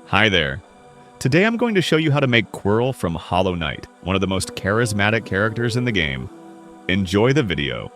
Hi there. Today I'm going to show you how to make Quirrel from Hollow Knight, one of the most charismatic characters in the game. Enjoy the video.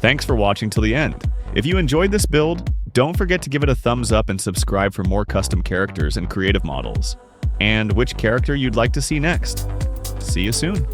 Thanks for watching till the end. If you enjoyed this build, don't forget to give it a thumbs up and subscribe for more custom characters and creative models, and which character you'd like to see next. See you soon.